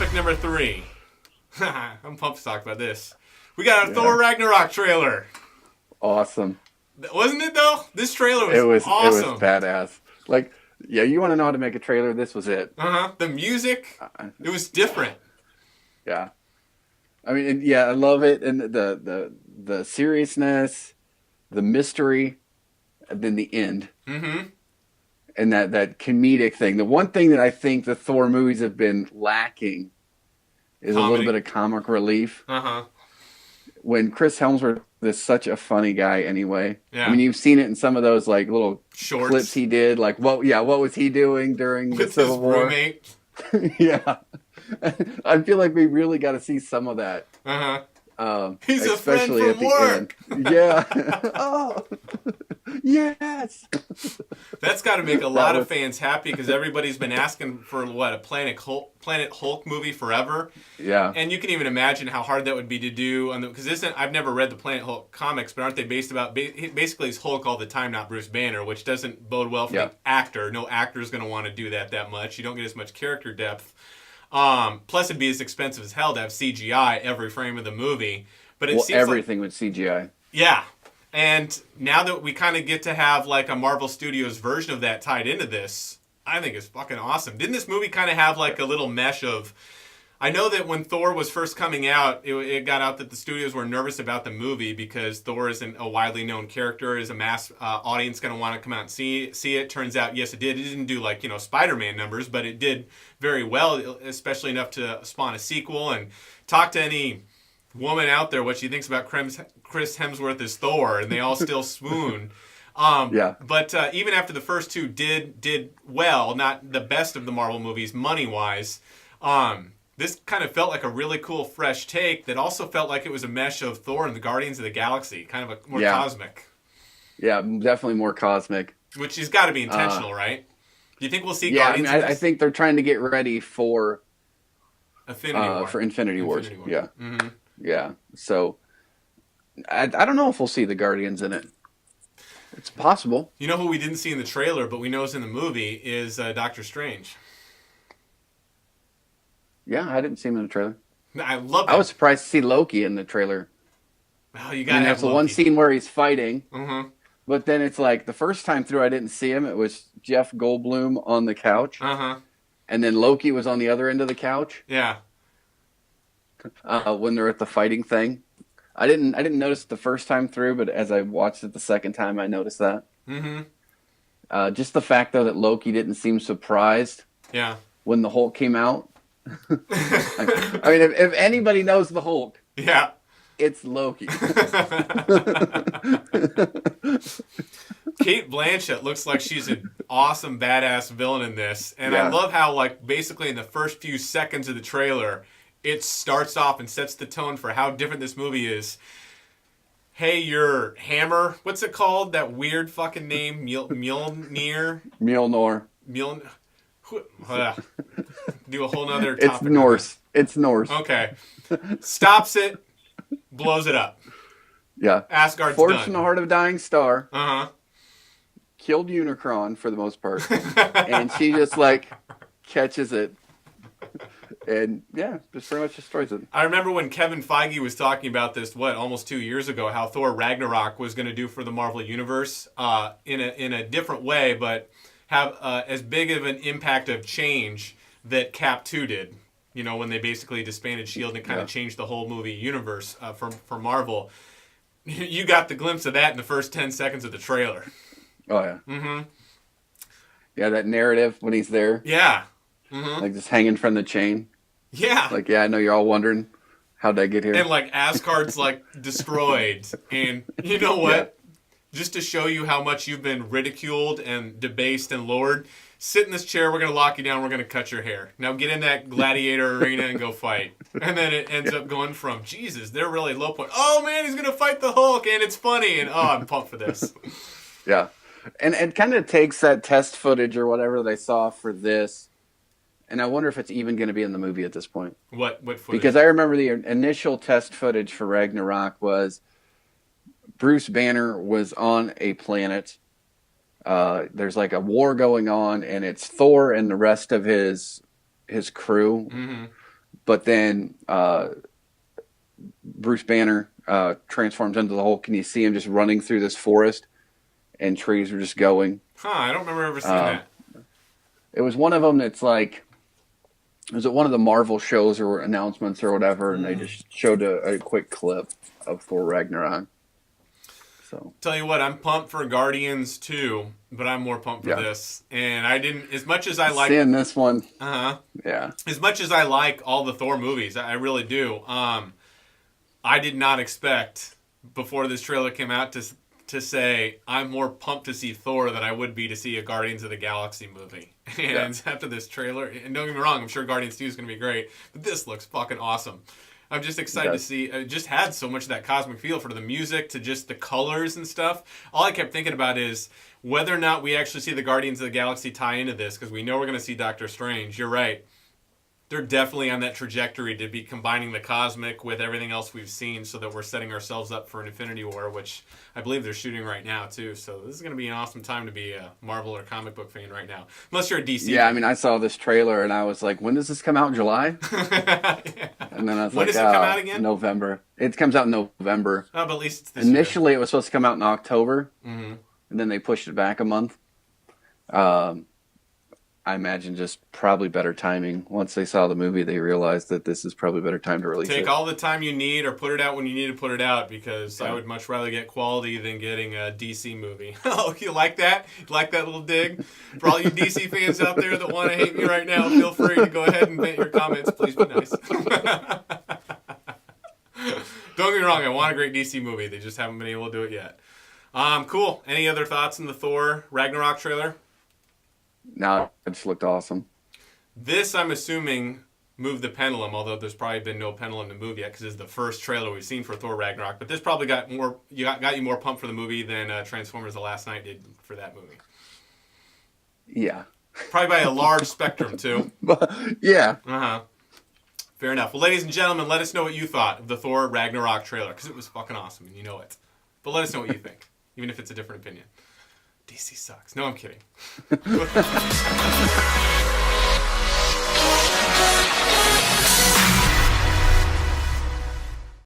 Topic number 3. I'm pumped to talk about this. We got a Thor Ragnarok trailer. Awesome. Wasn't it, though? This trailer was awesome. It was badass. Like, yeah, you want to know how to make a trailer? This was it. The music, it was different. Yeah. I mean, yeah, I love it. And the seriousness, the mystery, and then the end. Mm-hmm. And that comedic thing. The one thing that I think the Thor movies have been lacking is a little bit of comic relief. When Chris Hemsworth is such a funny guy anyway. Yeah. I mean, you've seen it in some of those like little shorts clips he did. Like, what was he doing during the Civil War? Roommate. Yeah. I feel like we really got to see some of that. He's especially a friend from work. Yeah. Oh, yes. That's got to make a lot of fans happy because everybody's been asking for a Planet Hulk movie forever. Yeah. And you can even imagine how hard that would be to do. Because I've never read the Planet Hulk comics, but aren't they based about basically it's Hulk all the time, not Bruce Banner, which doesn't bode well for the actor. No actor is going to want to do that much. You don't get as much character depth. Plus, it'd be as expensive as hell to have CGI every frame of the movie. But it seems everything with CGI. Yeah. And now that we kind of get to have like a Marvel Studios version of that tied into this, I think it's fucking awesome. Didn't this movie kind of have like a little mesh of... I know that when Thor was first coming out, it got out that the studios were nervous about the movie because Thor isn't a widely known character. Is a mass audience going to want to come out and see it? Turns out, yes, it did. It didn't do like, Spider-Man numbers, but it did very well, especially enough to spawn a sequel. And talk to any woman out there what she thinks about Chris Hemsworth as Thor, and they all still swoon. But even after the first two did well, not the best of the Marvel movies money-wise, this kind of felt like a really cool, fresh take that also felt like it was a mesh of Thor and the Guardians of the Galaxy, kind of a more cosmic. Yeah, definitely more cosmic. Which has got to be intentional, right? Do you think we'll see Guardians? I think they're trying to get ready for Infinity War. Yeah. Mm-hmm. Yeah. So, I don't know if we'll see the Guardians in it. It's possible. You know who we didn't see in the trailer, but we know is in the movie, is Doctor Strange. Yeah, I didn't see him in the trailer. I love that. I was surprised to see Loki in the trailer. Oh, you gotta have Loki. One scene where he's fighting, but then it's like the first time through I didn't see him. It was Jeff Goldblum on the couch, and then Loki was on the other end of the couch. Yeah. When they're at the fighting thing, I didn't notice it the first time through, but as I watched it the second time, I noticed that. Just the fact though that Loki didn't seem surprised. Yeah. When the Hulk came out. I mean, if anybody knows the Hulk, it's Loki. Kate Blanchett looks like she's an awesome, badass villain in this, and I love how, like, basically in the first few seconds of the trailer, it starts off and sets the tone for how different this movie is. Hey, your hammer, what's it called? That weird fucking name, Mjolnir. Do a whole nother topic. It's Norse. Okay. Stops it, blows it up. Yeah. Asgard's Forged done. from the Heart of a Dying Star. Killed Unicron for the most part. And she just like catches it. And just pretty much destroys it. I remember when Kevin Feige was talking about this, almost 2 years ago, how Thor Ragnarok was going to do for the Marvel Universe in a different way, but have as big of an impact of change that Cap 2 did. You know, when they basically disbanded S.H.I.E.L.D. and kind of changed the whole movie universe for Marvel. You got the glimpse of that in the first 10 seconds of the trailer. Oh, yeah. Yeah, that narrative when he's there. Yeah. Like just hanging from the chain. Yeah. Like, I know you're all wondering, how'd I get here? And like Asgard's like destroyed. And you know what? Yeah. Just to show you how much you've been ridiculed and debased and lowered, sit in this chair, we're going to lock you down, we're going to cut your hair. Now get in that gladiator arena and go fight. And then it ends up going from, Jesus, they're really low point. Oh, man, he's going to fight the Hulk, and it's funny. And, I'm pumped for this. Yeah. And it kind of takes that test footage or whatever they saw for this, and I wonder if it's even going to be in the movie at this point. What footage? Because I remember the initial test footage for Ragnarok was Bruce Banner was on a planet. There's like a war going on, and it's Thor and the rest of his crew. but then Bruce Banner transforms into the Hulk, and you see him just running through this forest, and trees are just going. Huh, I don't remember ever seeing that. It was one of them that's like, was it one of the Marvel shows or announcements or whatever, and they just showed a quick clip of Thor Ragnarok. So tell you what, I'm pumped for Guardians 2, but I'm more pumped for this. And I didn't, as much as I like seeing this one, yeah, as much as I like all the Thor movies, I really do. I did not expect before this trailer came out to say I'm more pumped to see Thor than I would be to see a Guardians of the Galaxy movie. And after this trailer, and don't get me wrong, I'm sure Guardians 2 is going to be great, but this looks fucking awesome. I'm just excited to see. It just had so much of that cosmic feel, for the music to just the colors and stuff. All I kept thinking about is whether or not we actually see the Guardians of the Galaxy tie into this, because we know we're going to see Doctor Strange. You're right. They're definitely on that trajectory to be combining the cosmic with everything else we've seen, so that we're setting ourselves up for an Infinity War, which I believe they're shooting right now, too. So this is going to be an awesome time to be a Marvel or comic book fan right now. Unless you're a DC fan. I mean, I saw this trailer, and I was like, when does this come out? In July? And then I was when like, does it come out again? November. It comes out in November. Oh, but at least it's this Initially, year. It was supposed to come out in October, and then they pushed it back a month. I imagine just probably better timing. Once they saw the movie, they realized that this is probably a better time to release it. Take all the time you need, or put it out when you need to put it out, because I would much rather get quality than getting a DC movie. Oh, you like that? You like that little dig? For all you DC fans out there that want to hate me right now, feel free to go ahead and vent your comments. Please be nice. Don't get me wrong, I want a great DC movie. They just haven't been able to do it yet. Cool. Any other thoughts on the Thor Ragnarok trailer? No, it just looked awesome. This, I'm assuming, moved the pendulum, although there's probably been no pendulum to move yet, because it's the first trailer we've seen for Thor Ragnarok. But this probably got you more pumped for the movie than Transformers: The Last Night did for that movie. Yeah. Probably by a large spectrum, too. Yeah. Fair enough. Well, ladies and gentlemen, let us know what you thought of the Thor Ragnarok trailer, because it was fucking awesome, and you know it. But let us know what you think, even if it's a different opinion. DC sucks. No, I'm kidding.